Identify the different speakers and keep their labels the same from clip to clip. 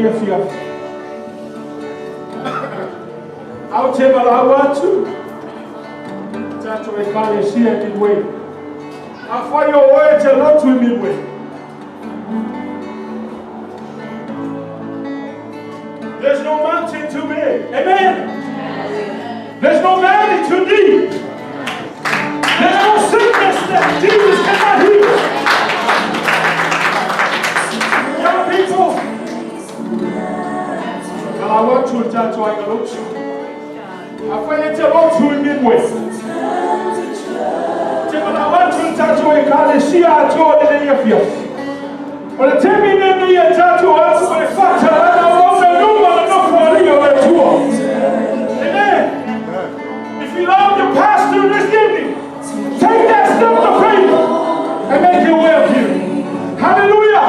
Speaker 1: near fear. I'll tell you what I want to. That's what I call it here Midway. I find your words a lot to Midway. There's no mountain too big. Amen. There's no valley too deep. There's no sickness that Jesus cannot heal. Young people, well, I want to touch what I look to. I find it a lot to Midway. I want to touch what I call it here at all in the field. When the time in the year, touch what I factor, I want to know what enough for you to walk. Amen. If you love your pastor this evening, take that step of faith and make your way up here. Hallelujah.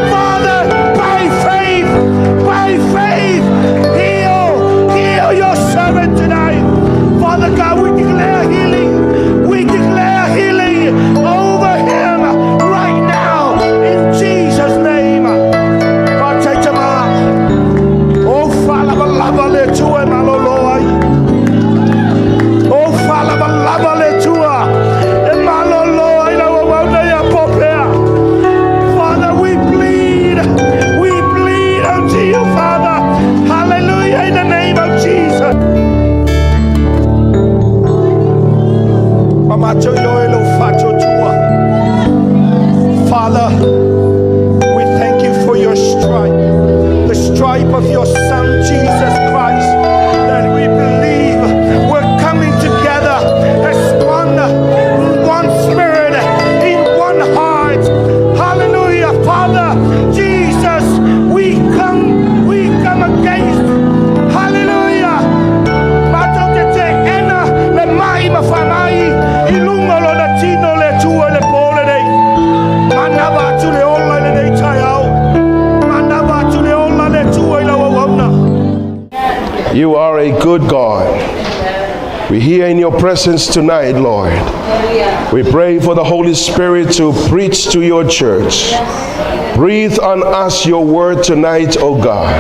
Speaker 2: Father, by faith, heal your servant tonight. Father God, we declare healing over him right now in Jesus' name. Oh, Father, love it to him, Lord. Oh, Father, love it to her. Father, we plead unto you, Father. Hallelujah, in the name of Jesus. Father, we thank you for your stripe, the stripe of your Son, Jesus Christ, that we believe we're coming together as one spirit, in one heart. Hallelujah, Father, Jesus, we come against, hallelujah,
Speaker 3: you are a good God. We're here in your presence tonight, Lord. We pray for the Holy Spirit to preach to your church. Breathe on us your word tonight, O God.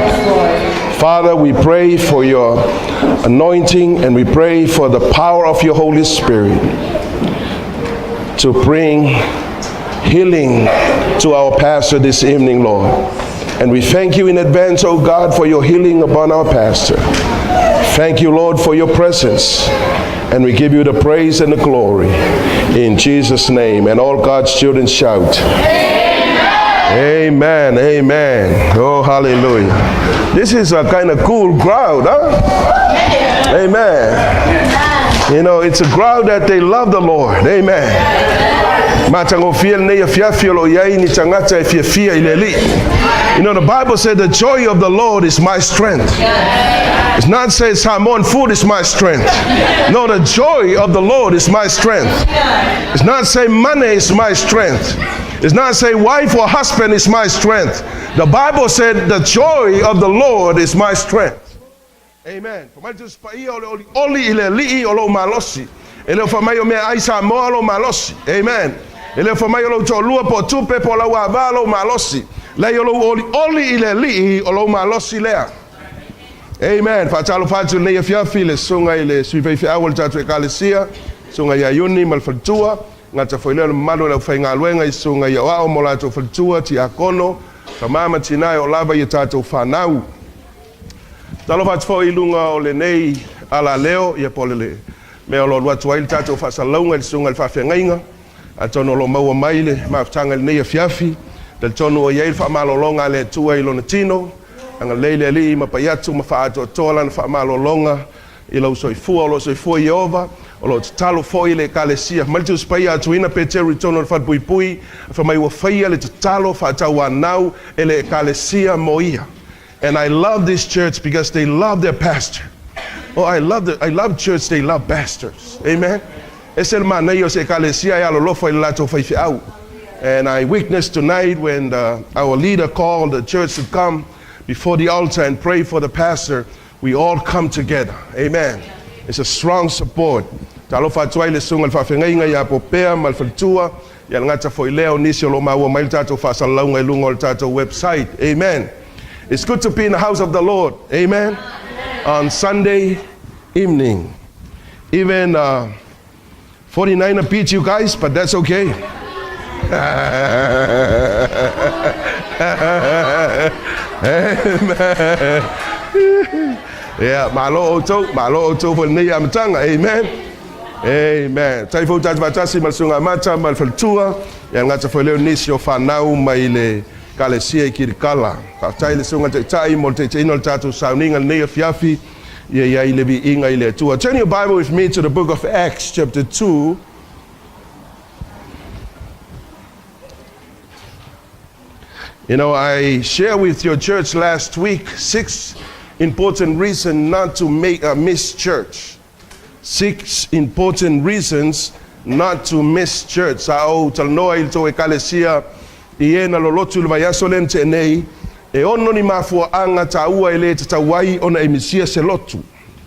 Speaker 3: Father, we pray for your anointing and we pray for the power of your Holy Spirit to bring healing to our pastor this evening, Lord. And we thank you in advance, O God, for your healing upon our pastor. Thank you, Lord, for your presence. And we give you the praise and the glory in Jesus' name. And all God's children shout, Amen, amen. Oh, hallelujah. This is a kind of cool crowd, huh? Amen. You know, it's a crowd that they love the Lord. Amen. You know, the Bible said the joy of the Lord is my strength. It's not say Samoan food is my strength. No, the joy of the Lord is my strength. It's not say money is my strength. It's not say wife or husband is my strength. The Bible said the joy of the Lord is my strength. Amen. Amen. Amen. Fatalo fatu ne yafia file sunga ile suive fi awol tatu ekalesia sunga ya yuni malfatua ngata foile malo la fainga lwenga isunga ya wao mola to fatua ti akono tamama tinayo lava yatatu fanau talo fatu fo ilunga ole nei ala leo ye polele me lo watu ile tatu fa salonga sunga fa fengainga atono lo maua maile maftanga ne yafiafi del tono ye fa malolonga le tua ilonatino anga leile li mapayatu mafaato tola na famalolonga ilo soifua Jehova olo talo foi le kalesia maltus paya tuina pete return fa puipui fa mai wafia le talo fa tawanau ele kalesia moia. And I love this church because they love their pastor. Oh, I love church, they love pastors. Amen. Es el manejo se kalesia ya lo lofa ilato fa au. And I witnessed tonight when our leader called the church to come before the altar and pray for the pastor. we all come together. Amen. It's a strong support. Talo fa tswa ile sunga fa fenga ya popea mal faltua ya ngata fo ileo nisio lo mawo mail tato fa salonga lungo tato website. Amen. It's good to be in the house of the Lord. Amen. On Sunday evening. Even 49er beat you guys, but that's okay. Amen. Yeah, malo oto for niya matanga. Amen. Amen. Taifo tatbatasi malsunga mata malfaltua ya ngata for leonisio fanau maile kalesia kirkala. Taile sunga tai molte inol tatu sauninga neya fiafi ya ile bi inga ile tua. Turn your Bible with me to the book of Acts chapter 2. You know, I shared with your church last week 6 important reasons not to miss church. 6 important reasons not to miss church. Sao talnoa ilto ekalesia iena lolotu lmayasolente nei e ono ni mafua anga taua ile tatawai ona emisia selotu.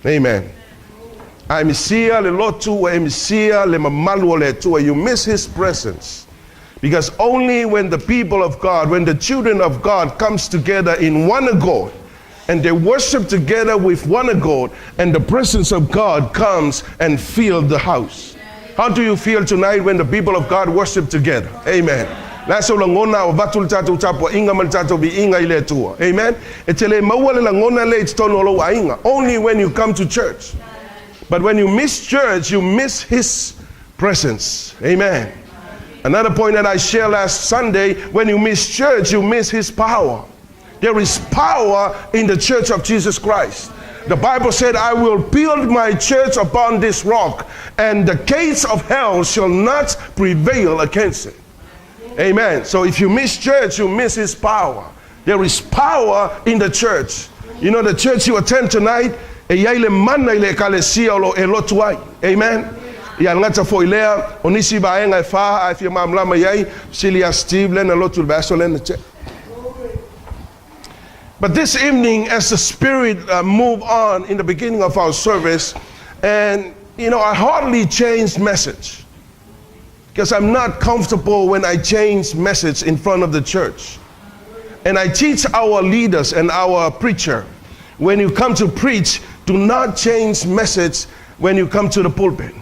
Speaker 3: Amen. Emisia le lotu wa emisia le mamalu le tu. You miss his presence. Because only when the people of God, when the children of God comes together in one accord, and they worship together with one accord, and the presence of God comes and fills the house. How do you feel tonight when the people of God worship together? Amen. Amen. Only when you come to church. But when you miss church, you miss his presence. Amen. Another point that I shared last Sunday, when you miss church, you miss his power. There is power in the church of Jesus Christ. The Bible said, I will build my church upon this rock, and the gates of hell shall not prevail against it. Amen. So if you miss church, you miss his power. There is power in the church. You know, the church you attend tonight, amen. Ya ngata fo ilea onisi baenga fa afia mamlama yai Silia Steve len lotul basolen. But this evening, as the Spirit moved on in the beginning of our service, and you know, I hardly changed message because I'm not comfortable when I change message in front of the church. And I teach our leaders and our preacher, when you come to preach, do not change message when you come to the pulpit.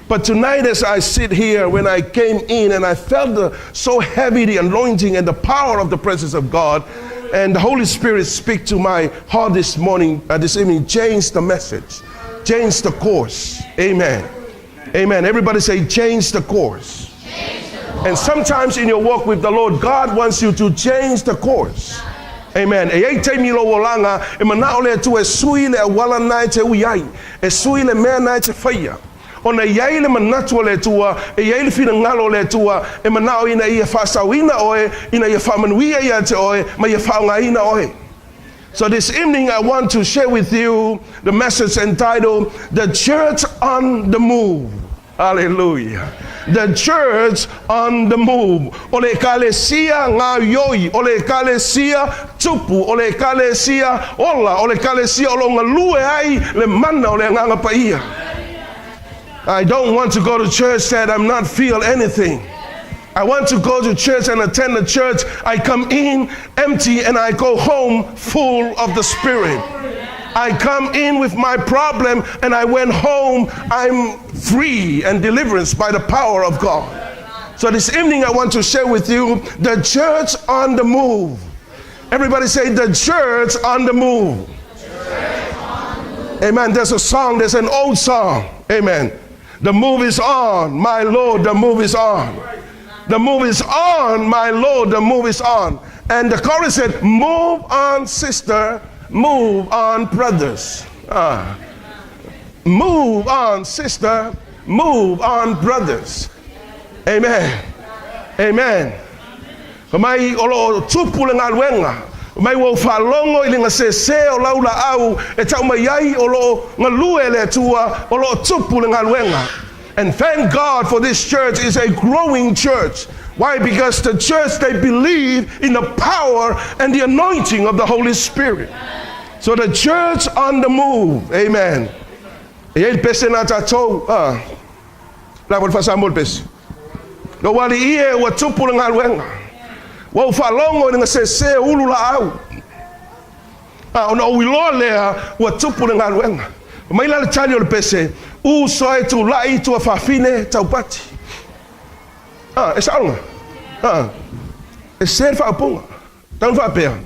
Speaker 3: But tonight, as I sit here, when I came in and I felt so heavy the anointing and the power of the presence of God, and the Holy Spirit speak to my heart this morning, this evening, change the message, change the course. Amen. Amen. Everybody say, change the course. And sometimes in your walk with the Lord, God wants you to change the course. Amen. Ona yaile manatua le tua, e yaile fina ngalo le tua, e manao ina ia fasawina oe, ina ia famanuia ia te oe, ma ia faungaina oe. So this evening I want to share with you the message entitled, The Church on the Move. Hallelujah. The church on the move. Ole kalesia nga yoi, ole kalesia tupu, ole kalesia ola, ole kalesia olonga lue ai le mana ole nganga paia. I don't want to go to church that I'm not feel anything. I want to go to church and attend the church. I come in empty and I go home full of the Spirit. I come in with my problem and I went home. I'm free and deliverance by the power of God. So this evening I want to share with you the church on the move. Everybody say the church on the move. Amen. There's a song, there's an old song. Amen. The move is on, my Lord, the move is on. The move is on, my Lord, the move is on. And the chorus said, move on, sister, move on, brothers. Move on, sister, move on, brothers. Amen. Amen. Kamai olo tupule ngalwenga. Mai wo falongo ilinga se o laula au e tau mai ai olo ngalue le tua olo tupule ngalwenga. And thank God for this church. Is a growing church. Why? Because the church, they believe in the power and the anointing of the Holy Spirit. So the church on the move. Amen. Yel pese na tatou. La vol fasambol pese. Lo wali ie wa tupu ngalwenga. Wa ufalongo nga sese ulu la au. Ona uilo lea wa tupu ngalwenga. Maila le tali ol pese. U soe tu lai tu afafine taupati. Esa alma. Ser fa punga. Tan fa pea.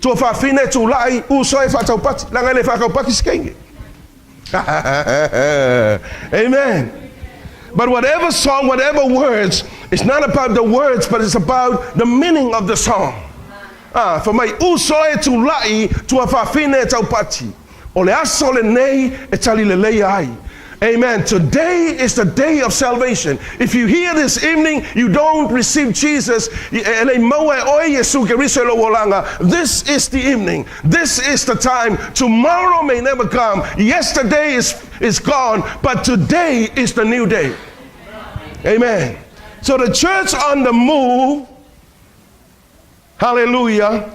Speaker 3: Tu afafine tu lai u soe fa taupati. Langane fa kaupaki skenge. Amen. But whatever song, whatever words, it's not about the words, but it's about the meaning of the song. For my usoe tu lai tu afafine taupati. Ole asole nei etalilelei ai. Amen. Today is the day of salvation. If you hear this evening, you don't receive Jesus. This is the evening. This is the time. Tomorrow may never come. Yesterday is gone, but today is the new day. Amen. So the church on the move, hallelujah.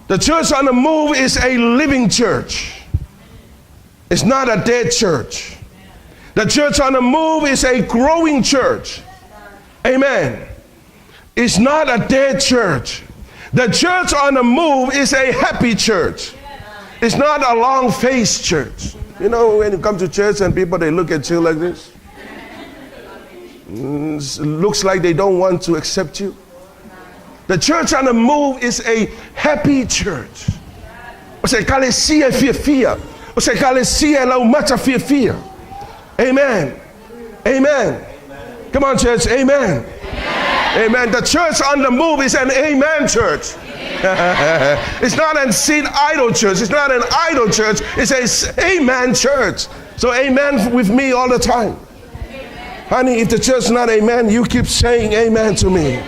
Speaker 3: The church on the move is a living church. It's not a dead church. The church on the move is a growing church. Amen. It's not a dead church. The church on the move is a happy church. It's not a long-faced church. You know, when you come to church and people, they look at you like this. It looks like they don't want to accept you. The church on the move is a happy church. Você calecia fia. Você calecia la umata fia. Amen. Amen. Come on, church. Amen. Amen. The church on the move is an amen church. It's not an seed idol church. It's not an idol church. It's a amen church. So amen with me all the time. Honey, if the church is not amen, you keep saying amen to me.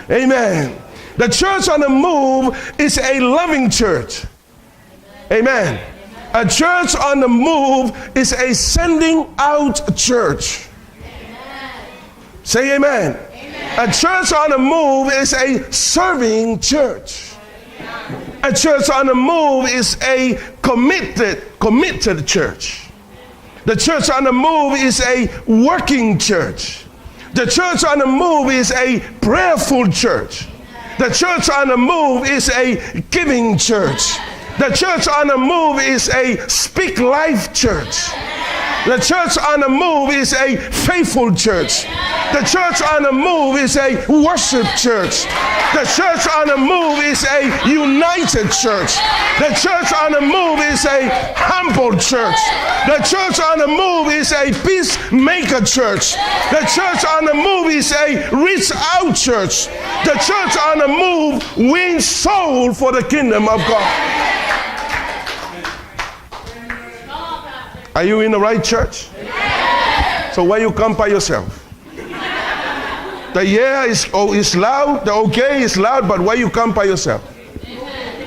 Speaker 3: Amen. The church on the move is a loving church. Amen. A church on the move is a sending out church. Say amen. A church on the move is a serving church. A church on the move is a committed church. The church on the move is a working church. The church on the move is a prayerful church. The church on the move is a giving church. The church on the move is a speak life church. The church on the move is a faithful church. The church on the move is a worship church. The church on the move is a united church. The church on the move is a humble church. The church on the move is a peacemaker church. The church on the move is a reach out church. The church on the move wins soul for the kingdom of God. Are you in the right church? So why you come by yourself? The yeah is loud, the okay is loud, but why you come by yourself?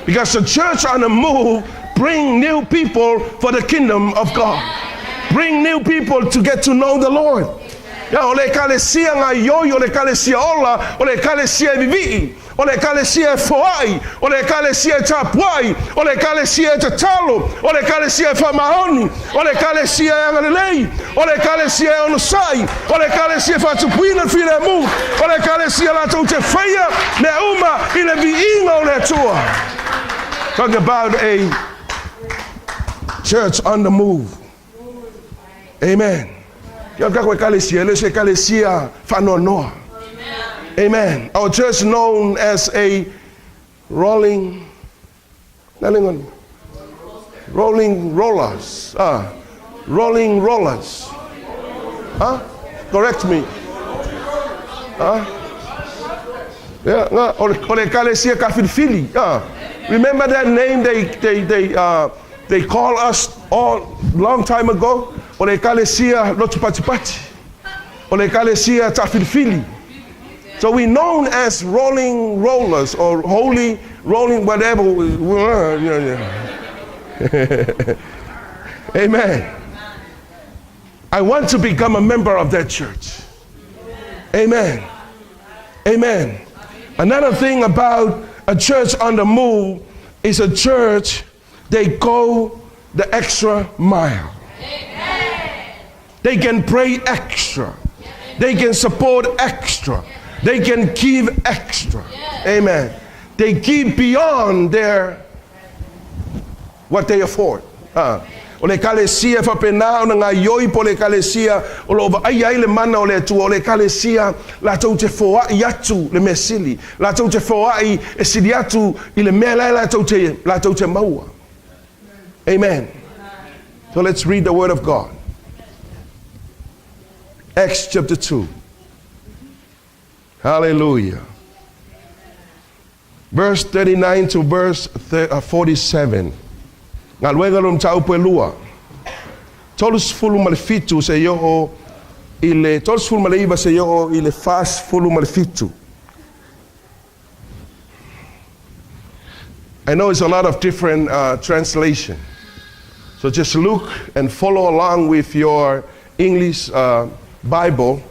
Speaker 3: Because the church on the move bring new people for the kingdom of God. Bring new people to get to know the Lord. Ole kalesia ngayoyo, ole kalesia ola, ole kalesia vivi. Ole kalesia foai, ole kalesia tapuai, ole kalesia tatalo, ole kalesia famahoni, ole kalesia yangalei, ole kalesia onosai, ole kalesia fatupuina filemu, ole kalesia la tote feia, ne uma ile viinga ole tua. Talking about a church on the move. Amen. Yaka kalesia, le kalesia fanonoa. Amen. Our church is known as a rolling rollers. Rolling rollers. Correct me. Yeah. Remember that name they call us all long time ago? Ole kalesia lotupatipati. Ole kalesia tafilfili. So we're known as rolling rollers or holy rolling whatever. Amen. I want to become a member of that church. Amen. Amen. Another thing about a church on the move is a church, they go the extra mile. Amen. They can pray extra. They can support extra. They can give extra. Amen. They give beyond what they afford. O le kalesia fa pena na yoi po le kalesia o lo ai le mana o le tu o le kalesia la tau te foa yatu le mesili la tau te foa I e siliatu I le mela la tau te maua. Amen. So let's read the word of God. Acts chapter 2. Hallelujah. Verse 39 to verse 47. Galuega lum tau pelua. Todos fulu malfitu se yo ile todos fulu maleiva se yo ile fast fulu malfitu. I know it's a lot of different translation. So just look and follow along with your English Bible.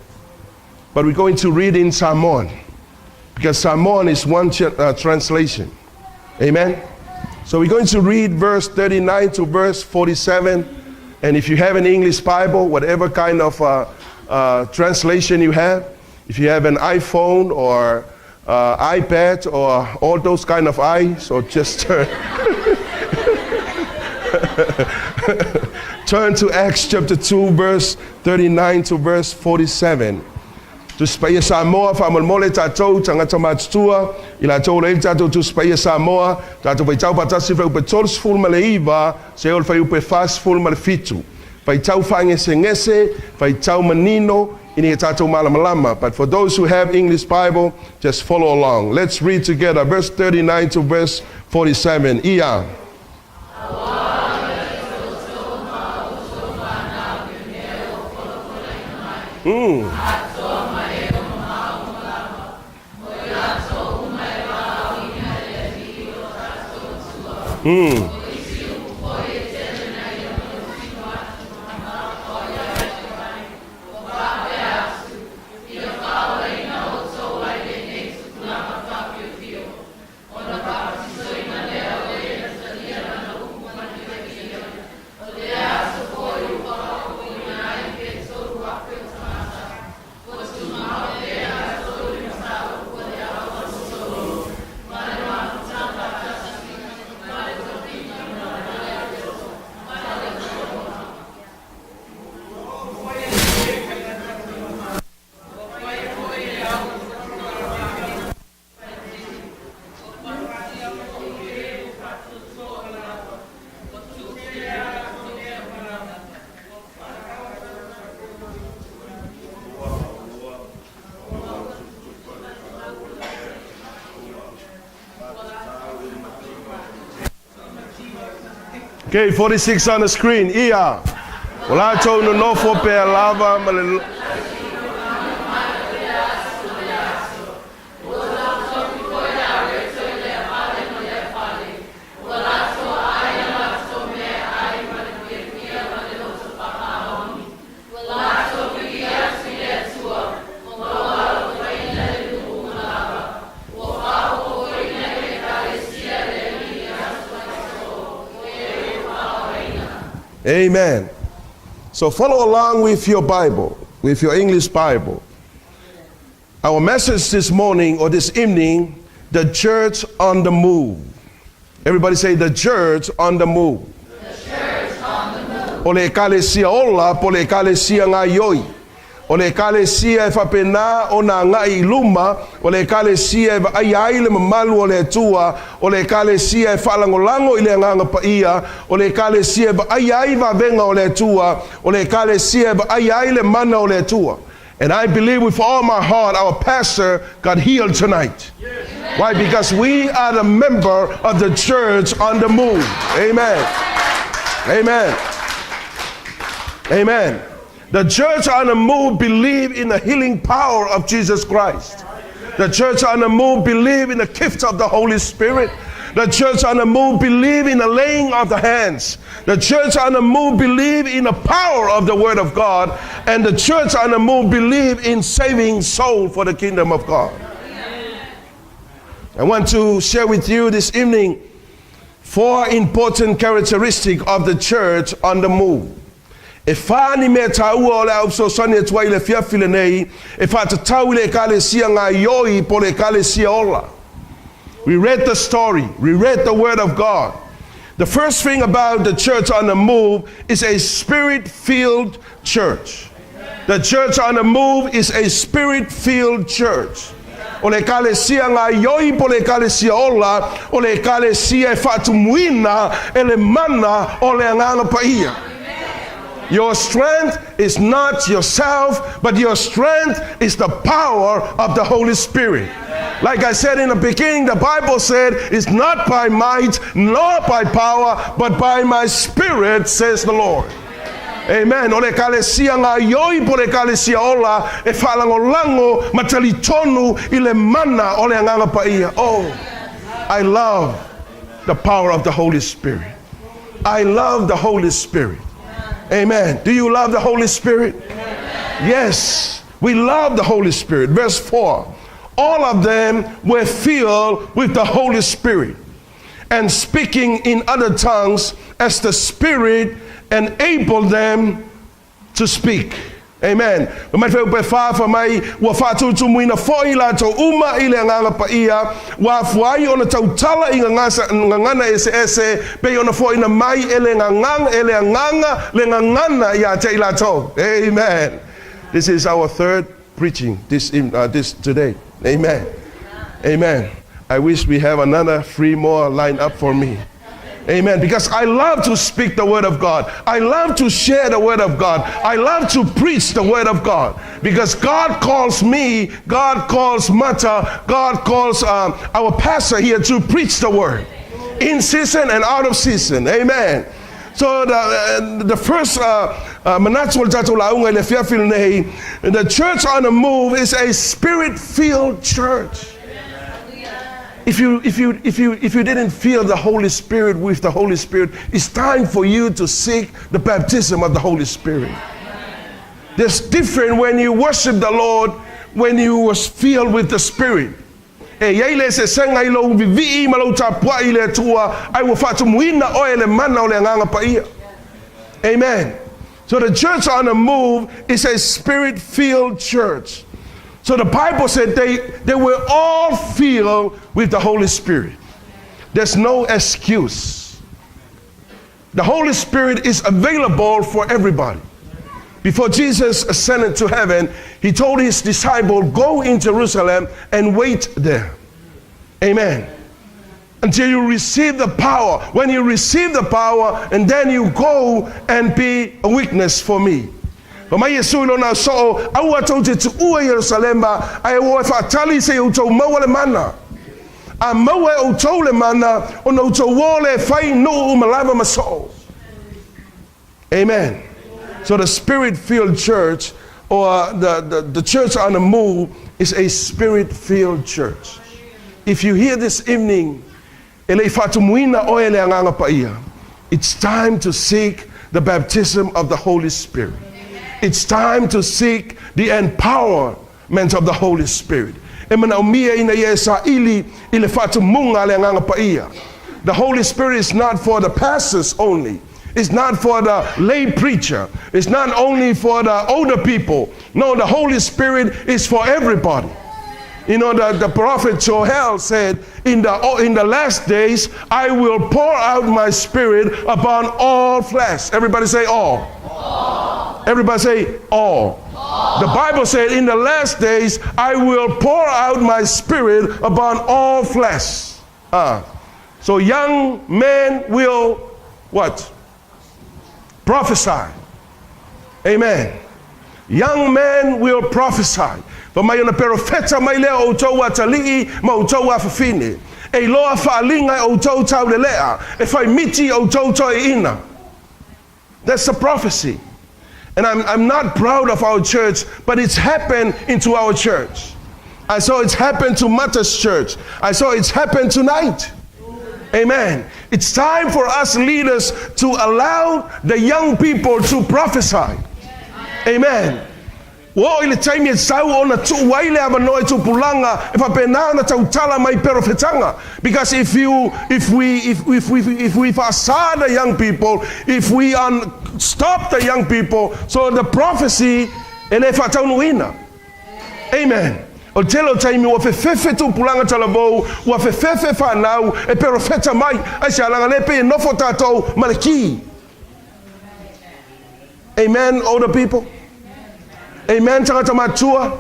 Speaker 3: But we're going to read in Samoan, because Samoan is one translation. Amen. So we're going to read verse 39 to verse 47. And if you have an English Bible, whatever kind of translation you have, if you have an iPhone or iPad or all those kind of eyes, so just turn turn to Acts chapter 2, verse 39 to verse 47. Tu spaya Samoa fa mole tatou tanga tamatua ila tau le tatou tu spaya Samoa tatou vai tau patasi fa upetols full maleiva se ol fa upe fast full malfitu vai tau fange sengese vai tau manino ini tatou malamalama. But for those who have English Bible, just follow along. Let's read together verse 39 to verse 47. Ia. Okay, 46 on the screen. Ia. Wala tau no nofo pe lava malelu. Amen. So follow along with your Bible, with your English Bible. Our message this morning or this evening, the church on the move. Everybody say the church on the move.
Speaker 4: The church on the move.
Speaker 3: Ole kalesia ola, pole kalesia ngayoi. Ole kalesia fa pena ona ngai luma, ole kalesia va ai le malu ole tua, ole kalesia fa langolango ile nganga pa ia, ole kalesia va ai va venga ole tua, ole kalesia va ai le mana ole tua. And I believe with all my heart our pastor got healed tonight. Yes. Why? Because we are the member of the church on the move. Amen. Amen. Amen. The church on the move believe in the healing power of Jesus Christ. The church on the move believe in the gift of the Holy Spirit. The church on the move believe in the laying of the hands. The church on the move believe in the power of the Word of God. And the church on the move believe in saving soul for the kingdom of God. I want to share with you this evening 4 important characteristics of the church on the move. If I ni me taua ole au so sone tua ile fiafile nei, if I tau ile ekalesia ngā yoi po le ekalesia ola. We read the story, we read the word of God. The first thing about the church on the move is a spirit-filled church. The church on the move is a spirit-filled church. O le ekalesia ngā yoi po le ekalesia ola, o le ekalesia e whatumuina e le mana o le anganga paia. Your strength is not yourself, but your strength is the power of the Holy Spirit. Like I said in the beginning, the Bible said, it's not by might, nor by power, but by my Spirit, says the Lord. Amen. Ole kalesia ngā yoi po le kalesia ola, e whalangolango matalitonu i le mana o le anganga paia. Oh, I love the power of the Holy Spirit. I love the Holy Spirit. Amen. Do you love the Holy Spirit? Yes, we love the Holy Spirit. Verse 4. All of them were filled with the Holy Spirit and speaking in other tongues as the Spirit enabled them to speak. Amen. Mai feu pe fa fa mai wa fa tu muina foi la to uma ile nganga pa ia wa fuai ona tautala i ngana ese pe ona foi na mai ele nganga le ngana ya te ila to. Amen. This is our third preaching this today. Amen. Amen. I wish we have another 3 more lined up for me. Amen. Because I love to speak the word of God. I love to share the word of God. I love to preach the word of God. Because God calls me, God calls Mata, God calls our pastor here to preach the word. In season and out of season. Amen. So the first the church on the move is a spirit-filled church. If you didn't feel the Holy Spirit with the Holy Spirit, it's time for you to seek the baptism of the Holy Spirit. There's different when you worship the Lord when you was filled with the Spirit. Amen. So the church on the move is a spirit-filled church. So the Bible said they were all filled with the Holy Spirit. There's no excuse. The Holy Spirit is available for everybody. Before Jesus ascended to heaven, he told his disciples, go in Jerusalem and wait there. Amen. Until you receive the power. When you receive the power, and then you go and be a witness for me. But my Yesulo na so awa tote tu ua Yerusalemba ai wo fatali se uto mawale mana. A mawe uto le mana ono uto wole fai no malava maso. Amen. So the spirit-filled church, or the church on the move, is a spirit-filled church. If you hear this evening, it's time to seek the baptism of the Holy Spirit. It's time to seek the empowerment of the Holy Spirit. The Holy Spirit is not for the pastors only. It's not for the lay preacher. It's not only for the older people. No, the Holy Spirit is for everybody. You know, the prophet Joel said, in the last days, I will pour out my Spirit upon all flesh. Everybody say all. All. Everybody say all. All. The Bible said, in the last days, I will pour out my Spirit upon all flesh. So young men will, what? Prophesy. Amen. Young men will prophesy. But my profeta mai leo o tau atali ma o tau afafine. E loa faalinga o tau tau lelea. E fai miti o tau tau ina. That's the prophecy. And I'm not proud of our church, but it's happened into our church. I saw it's happened to Mata's church. I saw it's happened tonight. Amen. It's time for us leaders to allow the young people to prophesy. Amen. Wo ile time e sau ona tu waile ava noi tu pulanga e fa pena na tau tala mai perfetanga. Because if we facade the young people, if we stop the young people, so the prophecy ele fa tau nuina. Amen. O telo time wa fefe tu pulanga talabo wa fefe fa nau e perfeta mai a shalanga lepe no fotato malaki. Amen, older people. Amen, tangata matua.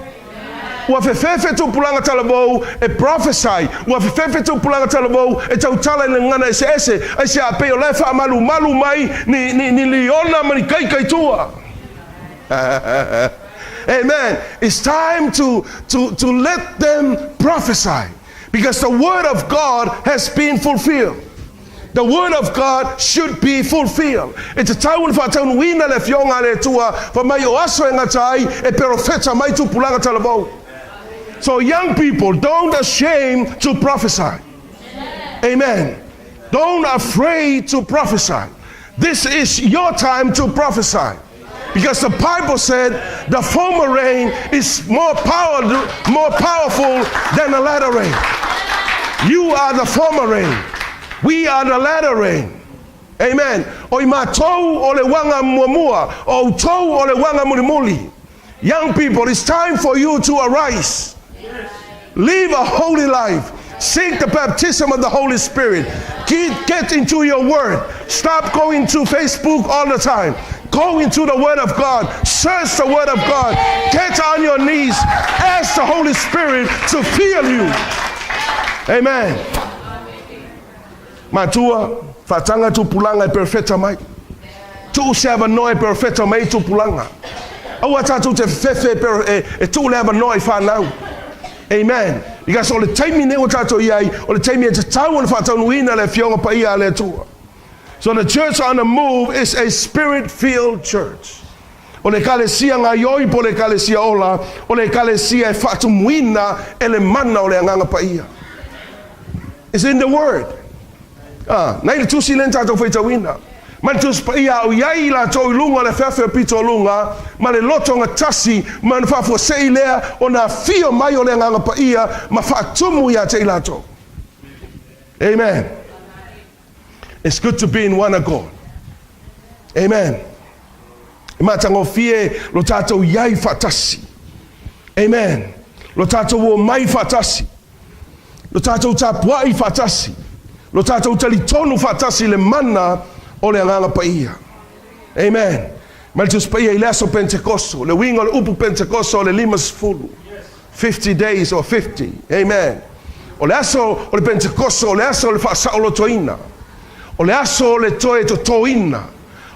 Speaker 3: Wa fefe tu pulanga talabo e prophesy. Wa fefe tu pulanga talabo e tautala le ngana ese a pe o lefa malu mai ni liona mani kai tua. Amen. It's time to let them prophesy, because the word of God has been fulfilled. The word of God should be fulfilled. It's a time for town wina le fionga le tua for my oaso ngatai e profeta mai tu pulanga talabo. So young people, don't ashamed to prophesy. Amen. Don't afraid to prophesy. This is your time to prophesy. Because the Bible said the former rain is more powerful than the latter rain. You are the former rain. We are the latter rain. Amen. O ima tou o le wanga muamua, o tou o le wanga mulimuli. Young people, it's time for you to arise. Live a holy life. Seek the baptism of the Holy Spirit. Get into your word. Stop going to Facebook all the time. Go into the word of God. Search the word of God. Get on your knees. Ask the Holy Spirit to fill you. Amen. Matua fatanga tu pulanga perfecta mai. Tu serva noi perfecta mai tu pulanga. Awata tu te fefe e tu leva noi fa now. Amen. Because all the time ne wata yai, all the time te tau fa tau wina le fionga pa ia le tua. So the church on the move is a spirit-filled church. Ole kalesia ngayoi pole kalesia ola, ole kalesia e fatumwina ele mana ole nganga pa ia. It's in the word. Na ile tu silenta to feita wina. Man tu pa ia o yai la to lunga le fefe pito lunga, ma le loto ngatasi man fa fo seilea ona fio mai ole nganga pa ia, ma fatumu ya te ilato. Amen. It's good to be in one accord. Amen. Matango fie lo tato yai fatasi. Amen. Lo tato wo mai fatasi. Lo tato tapuai fatasi. Lo tato talitonu fatasi le mana o le nganga paia. Amen. Maltus paia ilaso Pentecosto. Le wingo le upu Pentecosto le limas fulu. 50 days or 50. Amen. O le aso o le Pentecosto o le aso le fasa o lo toina. O le aso le toe to toina.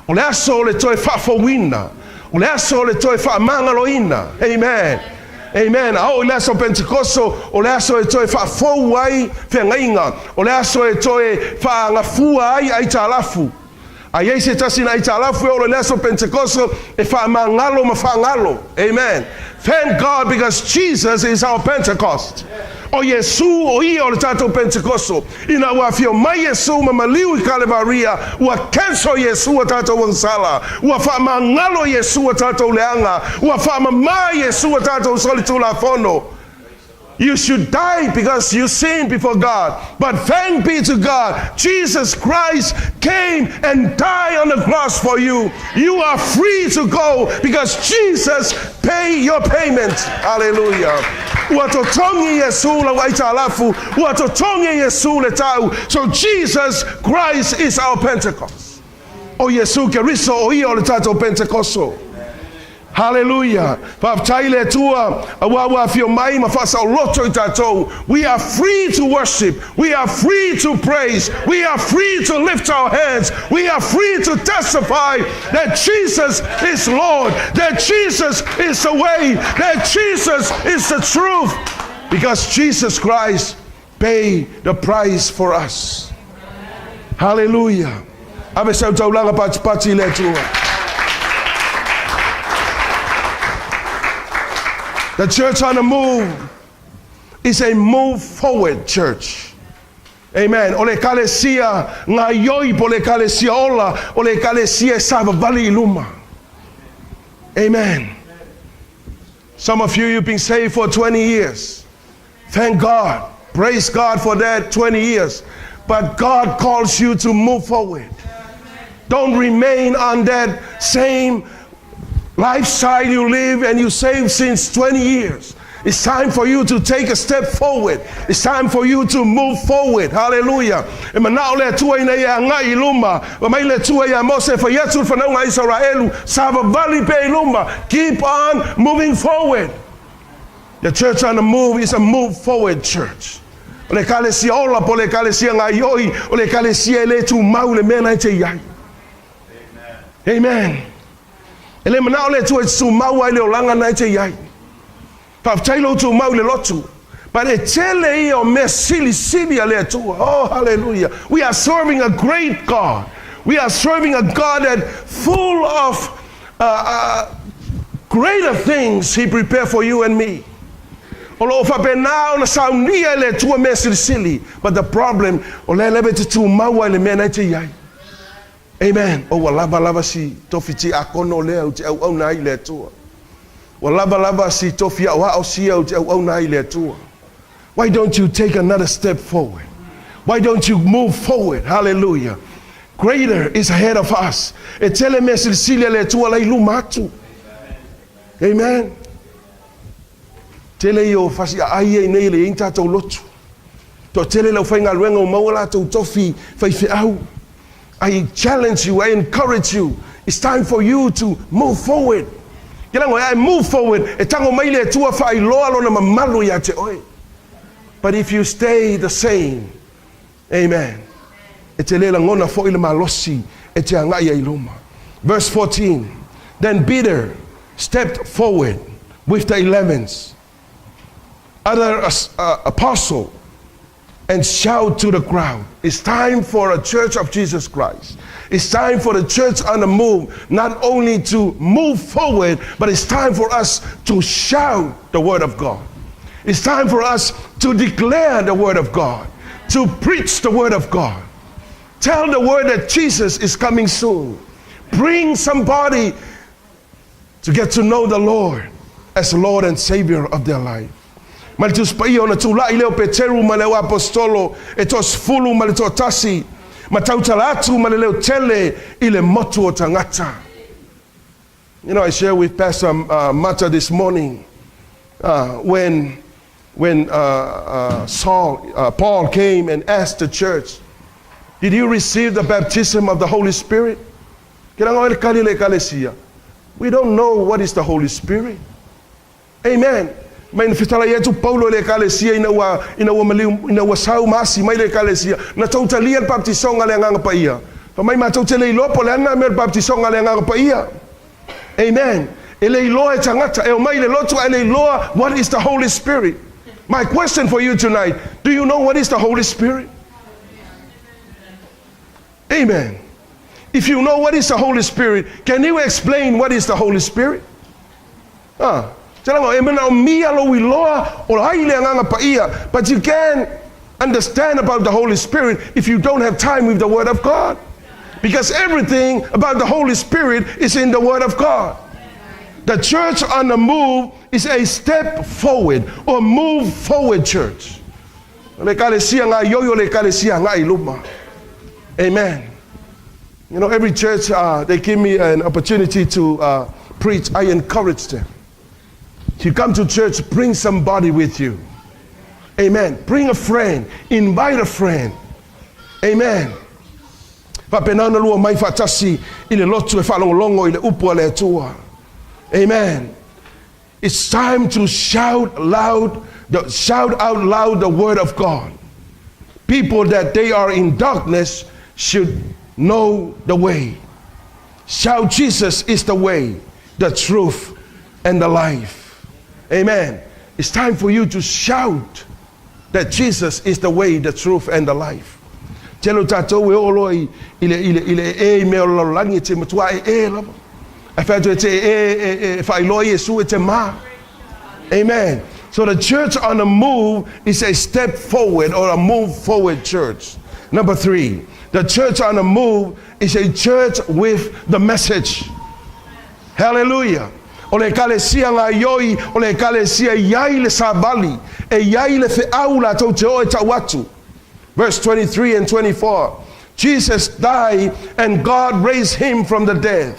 Speaker 3: O le aso le toe fa'afauina. O le aso le toe fa'amagaloina. Amen. Amen. Au le aso Pentecosto, o le aso le toe fa'afou ai feagainga. O le aso le toe fa'agafua ai talafu. Ai ai se tasi na ai talafu o le aso Pentecosto e fa'amagalo ma fa'agalo. Amen. Thank God, because Jesus is our Pentecost. O Yesu o ia o le tatou Pentecosto. Ina ua fio mai Yesu ma maliu I Kalevaria. Ua cancel Yesu o tatou wangsala. Ua whaamangalo Yesu o tatou leanga. Ua whaamama Yesu o tatou solitula fono. You should die because you sinned before God. But thank be to God, Jesus Christ came and died on the cross for you. You are free to go because Jesus paid your payment. Hallelujah. Watotongi Yesu la waita alafu. Watotongi Yesu le tau. So Jesus Christ is our Pentecost. O Yesu Keriso o ia o le tatou Pentecosto. Hallelujah. We are free to worship. We are free to praise. We are free to lift our hands. We are free to testify that Jesus is Lord, that Jesus is the way, that Jesus is the truth, because Jesus Christ paid the price for us. Hallelujah. The church on the move is a move forward church. Amen. Ole kalesia ngayoi pole kalesia ola ole kalesia saba vali luma. Amen. Some of you, you've been saved for 20 years. Thank God. Praise God for that 20 years. But God calls you to move forward. Don't remain on that same lifestyle you live and you saved since 20 years. It's time for you to take a step forward. It's time for you to move forward. Hallelujah. Keep on moving forward. The church on the move is a move forward church. Amen. But oh, hallelujah. We are serving a great God. We are serving a God that full of greater things He prepared for you and me. But the problem, amen. Oh, lava si tofiti akono leo te au na ile tua. Lava si tofia wa osia te au na ile tua. Why don't you take another step forward? Why don't you move forward? Hallelujah. Greater is ahead of us. Etele mesilsilia le tua la ilumatu. Amen. Tele yo fasi aye nei le inta to lotu. To tele lo fainga luenga mawala to tofi fai au. I challenge you, I encourage you. It's time for you to move forward. I move forward. But if you stay the same, amen. Verse 14. Then Peter stepped forward with the 11th other apostle and shout to the crowd. It's time for a church of Jesus Christ. It's time for the church on the move, not only to move forward, but it's time for us to shout the word of God. It's time for us to declare the word of God, to preach the word of God. Tell the word that Jesus is coming soon. Bring somebody to get to know the Lord as Lord and Savior of their life. Malitus paio na tula ileo Peteru maleo apostolo etos fulu malito tasi matautalatu maleo tele ile motu otangata. You know, I share with Pastor Mata this morning when Paul came and asked the church, did you receive the baptism of the Holy Spirit? We don't know what is the Holy Spirit. Amen. Main fitala yetu Paulo le kalesia ina wa sau masi mai le kalesia na totalia baptisong ale nga pa ia pa mai ma totale lopo le na mer baptisong ale nga pa ia. Amen. Ele loa tangata e mai le lotu ele loa. What is the Holy Spirit? My question for you tonight, do you know what is the Holy Spirit? Amen. If you know what is the Holy Spirit, can you explain what is the Holy Spirit? But you can't understand about the Holy Spirit if you don't have time with the Word of God. Because everything about the Holy Spirit is in the Word of God. The church on the move is a step forward or move forward church. Amen. You know, every church, they give me an opportunity to preach. I encourage them. You come to church, bring somebody with you. Amen. Bring a friend. Invite a friend. Amen. Amen. It's time to shout out loud the word of God. People that they are in darkness should know the way. Shout, Jesus is the way, the truth, and the life. Amen. It's time for you to shout that Jesus is the way, the truth, and the life. Amen. So the church on the move is a step forward or a move forward church. Number 3, the church on the move is a church with the message. Hallelujah. O le kalesia ngā ioi, o le kalesia iai le sabali, e iai le whiau la tau te o e tau atu. Verse 23 and 24. Jesus died and God raised him from the dead.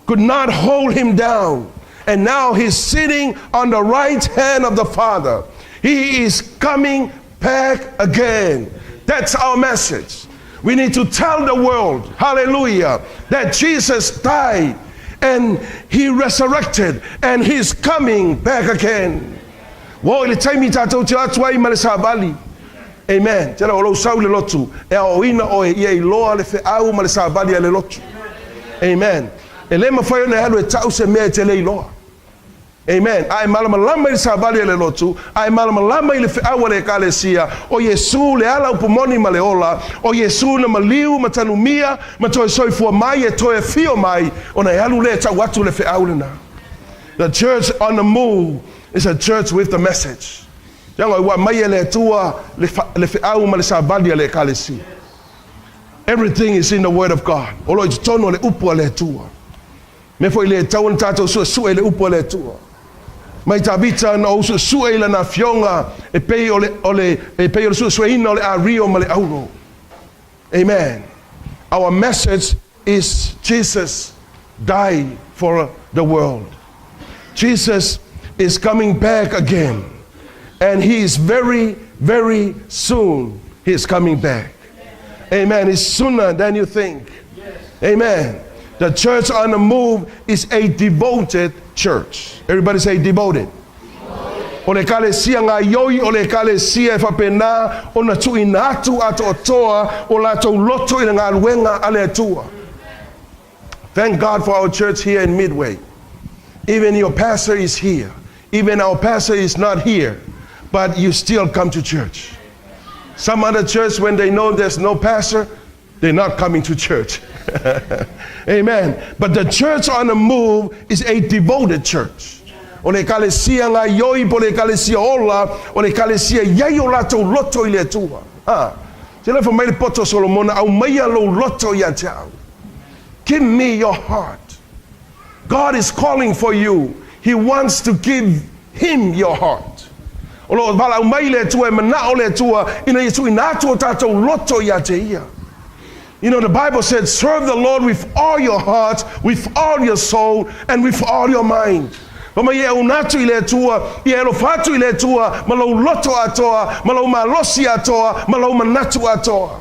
Speaker 3: Could not hold him down. And now he's sitting on the right hand of the Father. He is coming back again. That's our message. We need to tell the world, hallelujah, that Jesus died and he resurrected and he's coming back again. Wo ile taimi tatou te atu ai male sabali. Amen. Tera o lo sau le lotu. E o ina o e i loa le whiau male sabali le lotu. Amen. E le mawhai ona halu e tau se mea te le loa. Amen. Ai malamalama i sabali le lotu, ai malamalama i le whiawa le kalesia, o Yesu le ala upumoni ma le ola, o Yesu na maliu matanumia, ma toe soifua mai e toe fio mai, o na halu le tau watu le whiau le na. The church on the move is a church with the message. Jango wa mai le tua le whiau ma le sabali le kalesia. Everything is in the Word of God. O lo i tono le upu le tua. Me foi le tau na tatou sua le upu le tua. Mai tabita na usu suela na fionga e pei ole su ina ole a rio male auro. Amen. Our message is Jesus died for the world. Jesus is coming back again. And he is very, very soon he is coming back. Amen. It's sooner than you think. Amen. The church on the move is a devoted church. Everybody say devoted. O le kalesia ngā ioi, o le kalesia e whapena, o na tui nātu ato otoa, o la tau loto i ngā luenga ale atua. Thank God for our church here in Midway. Even your pastor is here. Even our pastor is not here, but you still come to church. Some other church, when they know there's no pastor, they're not coming to church. Amen. But the church on the move is a devoted church. O le kalesia ngā ioi po le kalesia ola, o le kalesia iai o latou loto I le atua. Te lefa mai le poto Solomona, au mai a lo loto I a te au. Give me your heart. God is calling for you. He wants to give him your heart. O lo wala au mai le atua, e mana o le atua, ina Yesu ina atua tatou loto I a te ia. You know, the Bible said, serve the Lord with all your heart, with all your soul, and with all your mind. But ma ye unatu I le tua, ye elofatu I le tua, ma lo loto atoa, ma lo malosi atoa, ma lo manatu atoa.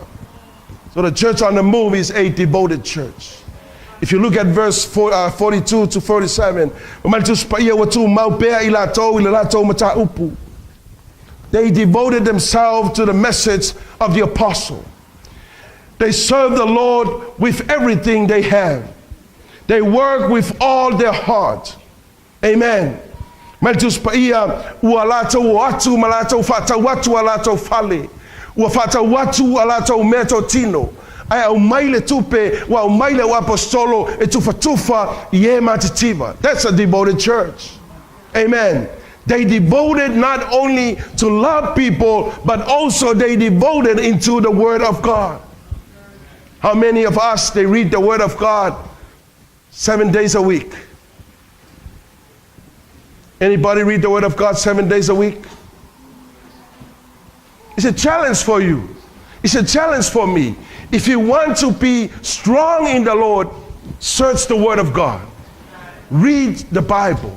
Speaker 3: So the church on the move is a devoted church. If you look at verse 42 to 47, they devoted themselves to the message of the apostle. They serve the Lord with everything they have. They work with all their heart. Amen. Maltus paia ualato watu malato fata watu alato fale. Uafata watu alato metotino. Aya umaile tupe wa umaile wa apostolo etufatufa ye matitiva. That's a devoted church. Amen. They devoted not only to love people, but also they devoted into the Word of God. How many of us, they read the Word of God 7 days a week? Anybody read the Word of God 7 days a week? It's a challenge for you. It's a challenge for me. If you want to be strong in the Lord, search the Word of God. Read the Bible.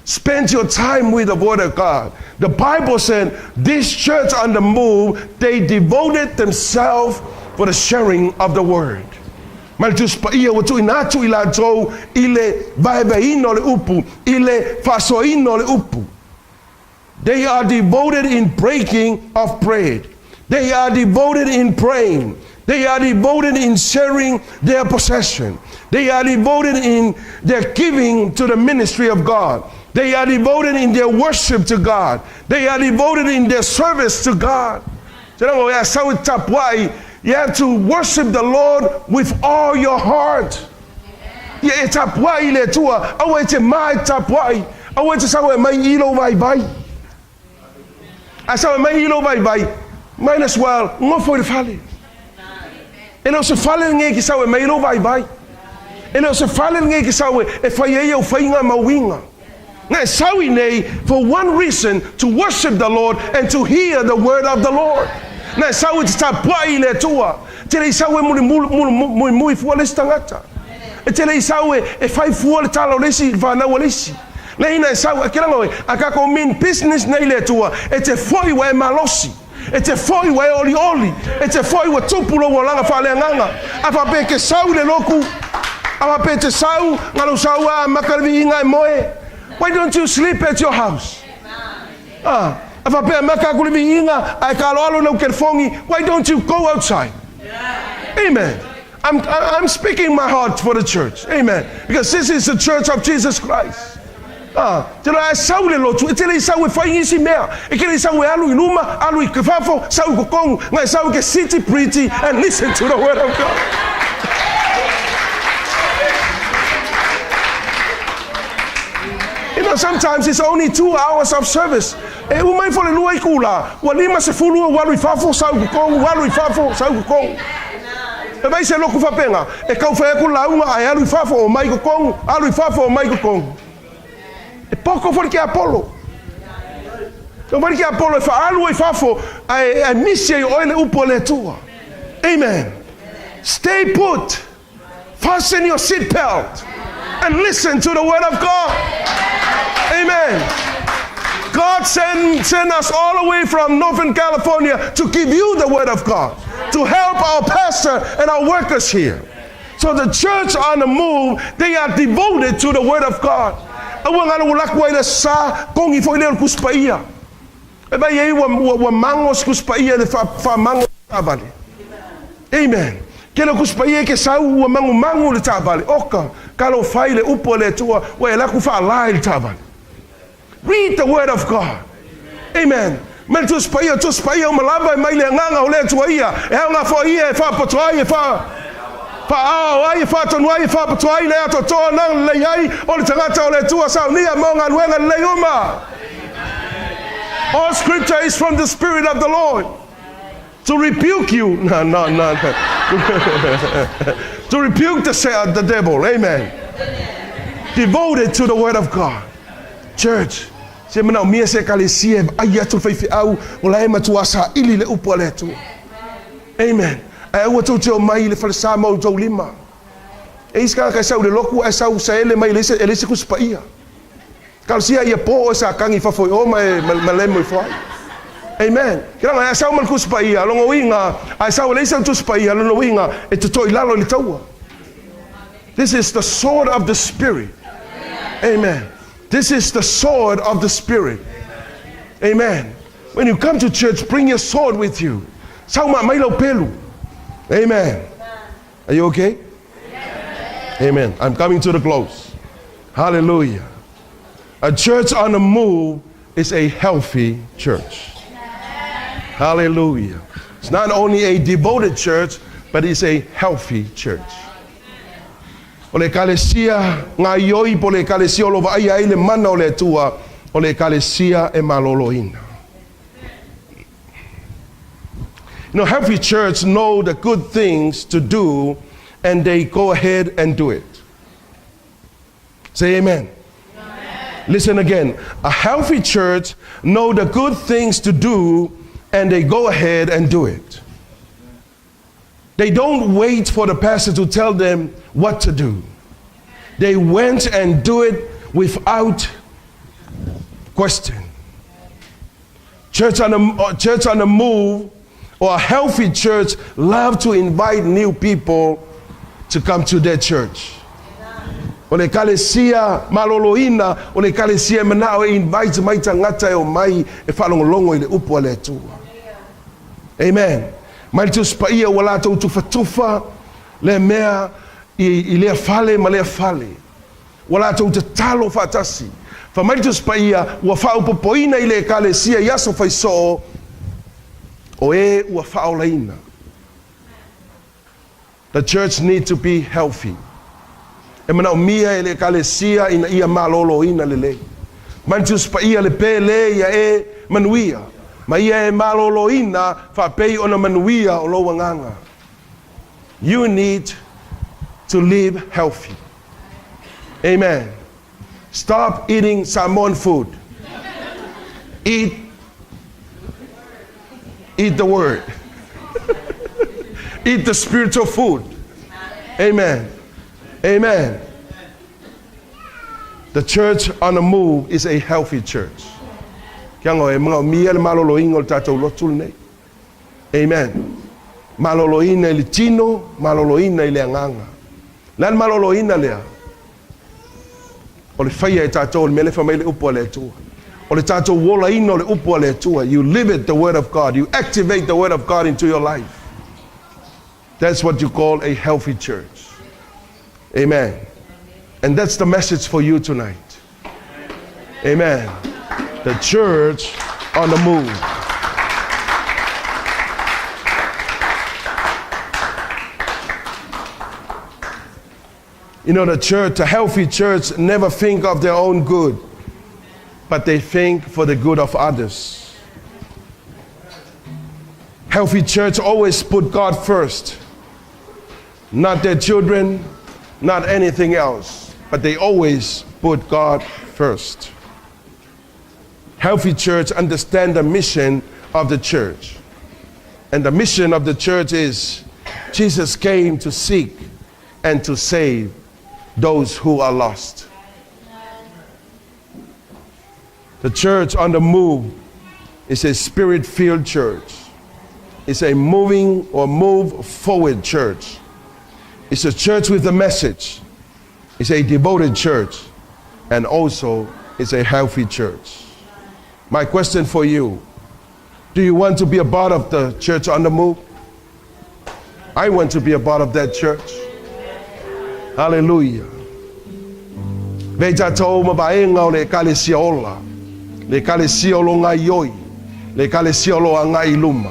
Speaker 3: Spend your time with the Word of God. The Bible said this church on the move, they devoted themselves for the sharing of the Word. Maltus paia watu inatu ilatou ile vaivaino le upu, ile fasoino le upu. They are devoted in breaking of bread. They are devoted in praying. They are devoted in sharing their possession. They are devoted in their giving to the ministry of God. They are devoted in their worship to God. They are devoted in their service to God. You have to worship the Lord with all your heart. Yeah, tapwai le tua. Awe te mai tapwai. Awe te sawe mai ilo vai vai. Asawe mai ilo vai vai. Might as well ngofo le fale. E no se fale nge ki sawe mai ilo vai vai. E leo se whale ngai ki sau e whai e au whainga mawinga. Ngai sawi nei for one reason, to worship the Lord and to hear the word of the Lord. Ngai sawi te tapuai le tua. Te rei sawi mui fua lesi tangata. E te rei sawi e whai fua le talo lesi whanau lesi. Nei nai sawi a kiranga oe, a kako mean business nei le tua, e te foi wa e malosi. E te foi wa e oli. E te foi wa tupulo wa langa whaleanganga. A whape ke sau le loku. A whape te sau, ngalo sau a makarivi inga e moe. Why don't you sleep at your house? A whape a makarivi inga, a kaloalo na ukerfongi. Why don't you go outside? Amen. I'm speaking my heart for the church. Amen. Because this is the church of Jesus Christ. Te la sau le lotu, te le sau e whai isi mea. E ke le sau e alu i luma, alu i kefafo, sau i kokongu, ngai sau ke city pretty and listen to the word of God. You know, sometimes it's only 2 hours of service. E umai fo le lua i kula, wa lima se fulua, walu i fafo, sau i kokongu, walu i fafo, sau i kokongu. E vai se loku whapenga, e kau whae kula unga, ai alu i fafo o mai kokongu, alu i fafo o mai kokongu. E poko fori ke Apollo. No fori ke Apollo e whaalu e whafo ai misia i oile upo le tua. Amen. Stay put. Fasten your seat belt and listen to the word of God. Amen. God sent us all the way from Northern California to give you the word of God, to help our pastor and our workers here. So the church on the move, they are devoted to the word of God. Awa ngana ulakwa ile sa kongi fo ile kuspaia. E ba yei wa mangos kuspaia le fa mango tabali. Amen. Kele kuspaia ke sa wa mango le tabali. Oka kalo faile upo le tua wa ela ku fa lai le tabali. Read the word of God. Amen. Men tu spaia malaba mai le nganga o le tua ia. E nga fo ia e fa potoai e fa ai fatonu ai fa patuai le ato to nang le ai o le tangata o le tua sa ni mo nga luenga le uma. All scripture is from the Spirit of the Lord to rebuke you. No. To rebuke the devil. Amen. Devoted to the word of God. Church, se mana o mia se kalesia ai atu feifi au o la ema tuasa ili le upo le tu. Amen. E ua tau teo mai le falesa mau tau lima. E iska ka sau le loku e sau sa ele mai le se kuspaia. Kalsia ia po o sa kangi fafoi o mai malemo i fai. Amen. Kira nga sau mal kuspaia longo winga ai sau le sa kuspaia longo winga e to toi lalo le taua. This is the sword of the Spirit. Amen. This is the sword of the Spirit. Amen. When you come to church, bring your sword with you. Sau ma mai lo pelu. Amen. Are you okay? Amen. I'm coming to the close. Hallelujah. A church on the move is a healthy church. Hallelujah. It's not only a devoted church, but it's a healthy church. O le kalesia ngā ioi po le kalesia o lo vai ai le mana o le tua o le kalesia e maloloina. You know, healthy church know the good things to do, and they go ahead and do it. Say amen. Amen. Listen again. A healthy church know the good things to do, and they go ahead and do it. They don't wait for the pastor to tell them what to do. They went and do it without question. Church on the move, or a healthy church, love to invite new people to come to their church. O le kalesia maloloina, o le kalesia manao e invite mai tangata e o mai e whalongolongo i le upo le tua. Amen. Mai tu spaia wala tau tufa le mea i le fale ma le fale. Wala tau te talo fatasi. Fa mai tu spaia wa fa upopoina i le kalesia yaso fai so o e ua whaolaina. The church needs to be healthy. E mana o mia e le kalesia ina ia malolo ina lele. Mantus pa ia le pele ia e manuia. Ma ia e malolo ina fa pei ona manuia o lo wanganga. You need to live healthy. Amen. Stop eating Samoan food. Eat the word. Eat the spiritual food. Amen. Amen. The church on the move is a healthy church. Amen. Maloloina ili tino, maloloina ili anganga. Lan maloloina lea. Ole faya e tatou mele famile upo le tua. Ole tatou wola ino le upo le tua. You live it, the word of God. You activate the word of God into your life. That's what you call a healthy church. Amen. And that's the message for you tonight. Amen. The church on the move. You know, the church, a healthy church, never think of their own good, but they think for the good of others. Healthy church always put God first, not their children, not anything else, but they always put God first. Healthy church understand the mission of the church. And the mission of the church is Jesus came to seek and to save those who are lost. The church on the move is a spirit-filled church. It's a moving or move forward church. It's a church with a message. It's a devoted church. And also, it's a healthy church. My question for you, do you want to be a part of the church on the move? I want to be a part of that church. Hallelujah. Veja tau mabaenga o le kalesia ola. Le kalesia lo ngai yoi. Le kalesia lo ngai luma.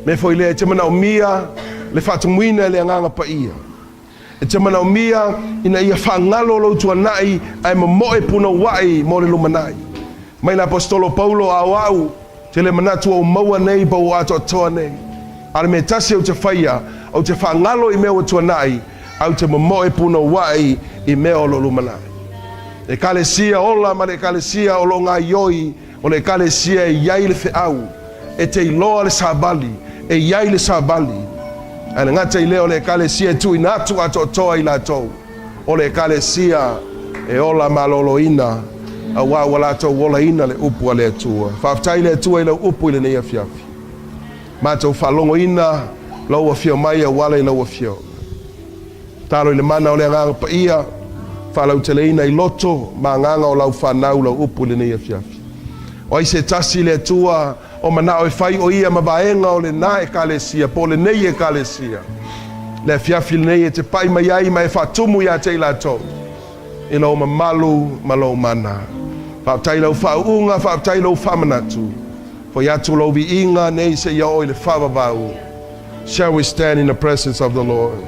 Speaker 3: Me foi le te mana o mia le fatumuina le nganga pa ia. E te mana o mia ina ia whangalo lo tuanai ai moe puna wai mo le lumanai. Mai la apostolo Paulo au te le manatu o maua nei pa o ato toa nei. Ale me tasi o te whaia o te whangalo I mea o tuanai au te moe puna wai I mea o lo lumanai. Le kalesia ola ma le kalesia o lo ngā ioi o le kalesia e iai le whiau e te iloa le sabali e iai le sabali ana ngata I leo le kalesia tu inatu ato toa I la tou o le kalesia e ola maloloina a wala to wola ina le upu le tua whaftai le tua I le upu I le nei afiafi matou whalongo ina lau a fio mai a wala I lau a fio talo I le mana o le nganga pa ia whalau teleina I loto ma nganga o lau whanau lau upu le nei afiafi o I se tasi le tua o mana o e whai o ia mabaenga o le na e kalesia po le nei e kalesia le afiafi le nei e te pai mai ai mai whatumu ia te ila tau I lau mamalu malo mana whaptai lau whaunga whaptai lau whamanatu for yatu lau vi inga nei se ia o I le whavavau. Shall we stand in the presence of the Lord?